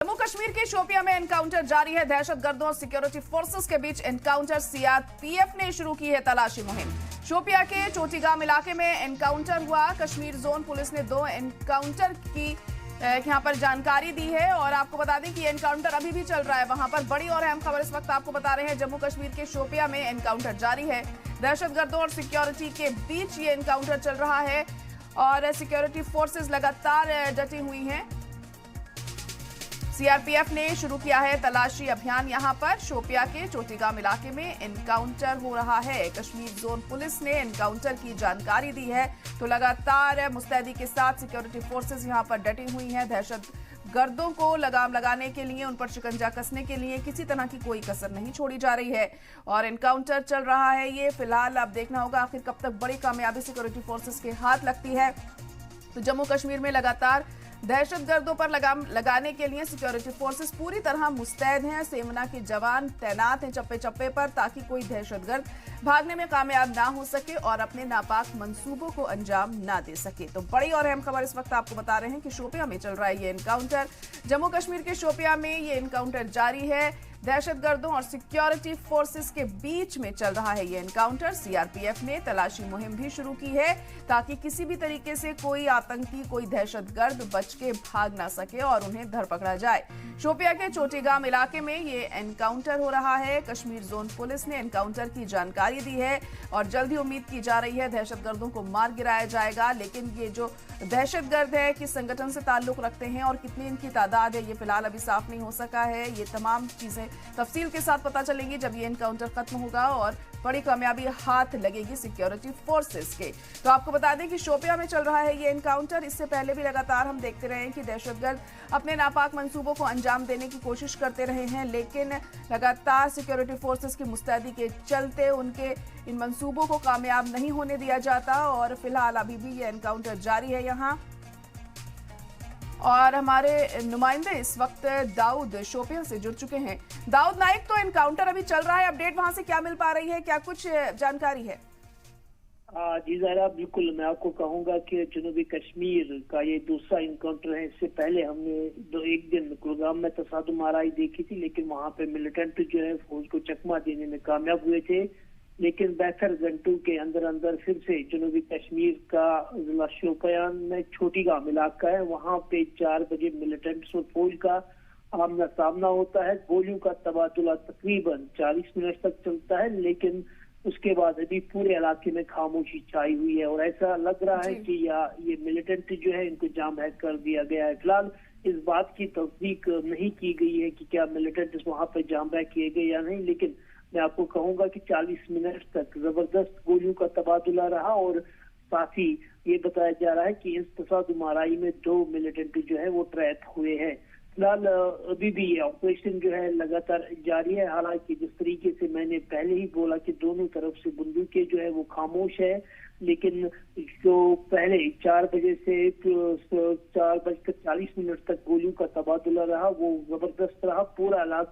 जम्मू कश्मीर के शोपियां में एनकाउंटर जारी है। दहशतगर्दों और सिक्योरिटी फोर्सेस के बीच एनकाउंटर। सीआरपीएफ ने शुरू की है तलाशी मुहिम। शोपियां के चोटीगाम इलाके में एनकाउंटर हुआ। कश्मीर जोन पुलिस ने 2 एनकाउंटर की यहां पर जानकारी दी है और आपको बता दें कि एनकाउंटर अभी भी चल रहा है वहां पर। बड़ी और अहम खबर इस वक्त आपको बता रहे हैं। जम्मू कश्मीर के शोपियां में एनकाउंटर जारी है। दहशतगर्दों और सिक्योरिटी के बीच ये एनकाउंटर चल रहा है और सिक्योरिटी फोर्सेज लगातार डटी हुई हैं। सीआरपीएफ ने शुरू किया है तलाशी अभियान। यहां पर शोपियां के चोटीगाम इलाके में एनकाउंटर हो रहा है। कश्मीर जोन पुलिस ने एनकाउंटर की जानकारी दी है तो लगातार मुस्तैदी के साथ सिक्योरिटी फोर्सेस यहां पर डटी हुई हैं। दहशतगर्दों को लगाम लगाने के लिए, उन पर शिकंजा कसने के लिए किसी तरह की कोई कसर नहीं छोड़ी जा रही है और एनकाउंटर चल रहा है। ये फिलहाल अब देखना होगा आखिर कब तक बड़ी कामयाबी सिक्योरिटी फोर्सेस के हाथ लगती है। तो जम्मू कश्मीर में लगातार दहशतगर्दों पर लगाम लगाने के लिए सिक्योरिटी फोर्सेस पूरी तरह मुस्तैद हैं। सेना के जवान तैनात हैं चप्पे चप्पे पर ताकि कोई दहशतगर्द भागने में कामयाब ना हो सके और अपने नापाक मंसूबों को अंजाम ना दे सके। तो बड़ी और अहम खबर इस वक्त आपको बता रहे हैं कि शोपियां में चल रहा है ये एनकाउंटर। जम्मू कश्मीर के शोपियां में ये एनकाउंटर जारी है। दहशतगर्दों और सिक्योरिटी फोर्सेस के बीच में चल रहा है ये एनकाउंटर। सीआरपीएफ ने तलाशी मुहिम भी शुरू की है ताकि किसी भी तरीके से कोई आतंकी, कोई दहशतगर्द बच के भाग ना सके और उन्हें धर पकड़ा जाए। शोपियां के चोटीगाम इलाके में ये एनकाउंटर हो रहा है। कश्मीर जोन पुलिस ने एनकाउंटर की जानकारी दी है और जल्द ही उम्मीद की जा रही है दहशतगर्दों को मार गिराया जाएगा। लेकिन ये जो दहशतगर्द है किस संगठन से ताल्लुक रखते हैं और कितनी इनकी तादाद है, ये फिलहाल अभी साफ नहीं हो सका है। ये तमाम चीजें तफसील के साथ पता चलेंगी जब ये एनकाउंटर खत्म होगा और बड़ी कामयाबी हाथ लगेगी सिक्योरिटी फोर्सेस के। तो आपको बता दें कि शोपियां में चल रहा है ये एनकाउंटर। इससे पहले भी लगातार हम देखते रहे हैं कि दहशतगर्द अपने नापाक मंसूबों को अंजाम देने की कोशिश करते रहे हैं, लेकिन लगातार सिक्योरिटी फोर्सेस की मुस्तैदी के चलते उनके इन मंसूबों को कामयाब नहीं होने दिया जाता और फिलहाल अभी भी ये एनकाउंटर जारी है यहाँ। और हमारे नुमाइंदे इस वक्त दाऊद शोपियां से जुड़ चुके हैं। दाऊद नाइक, तो एनकाउंटर अभी चल रहा है, अपडेट वहां से क्या मिल पा रही है, क्या कुछ जानकारी है? जी ज़ाहिरा, बिल्कुल मैं आपको कहूंगा कि जनूबी कश्मीर का ये दूसरा इनकाउंटर है। इससे पहले हमने एक दिन कुलगाम में तसादुम आराई देखी थी, लेकिन वहां पे मिलिटेंट जो है फौज को चकमा देने में कामयाब हुए थे। लेकिन 72 घंटों के अंदर अंदर फिर से जनूबी कश्मीर का जिला शोपियां में चोटीगाम इलाका है, वहां पे 4 बजे मिलिटेंट्स और फौज का आमना सामना होता है। गोलियों का तबादला तकरीबन 40 मिनट तक चलता है, लेकिन उसके बाद अभी पूरे इलाके में खामोशी छाई हुई है और ऐसा लग रहा है कि ये मिलिटेंट जो है इनको जाम बहक कर दिया गया है। फिलहाल इस बात की तस्दीक नहीं की गई है कि क्या मिलिटेंट वहां पर जाम बहक किए गए या नहीं, लेकिन मैं आपको कहूंगा कि 40 मिनट तक जबरदस्त गोलियों का तबादला रहा और साथ ही ये बताया जा रहा है कि इस तसादुम आराई में 2 मिलिटेंट जो है वो ट्रैप हुए हैं। फिलहाल अभी भी ये ऑपरेशन जो है लगातार जारी है। हालांकि जिस तरीके से मैंने पहले ही बोला कि दोनों तरफ से बंदूकें जो है वो खामोश है, लेकिन जो पहले 4 बजे से 4:40 तक गोलियों का तबादला रहा वो जबरदस्त रहा। पूरा इलाका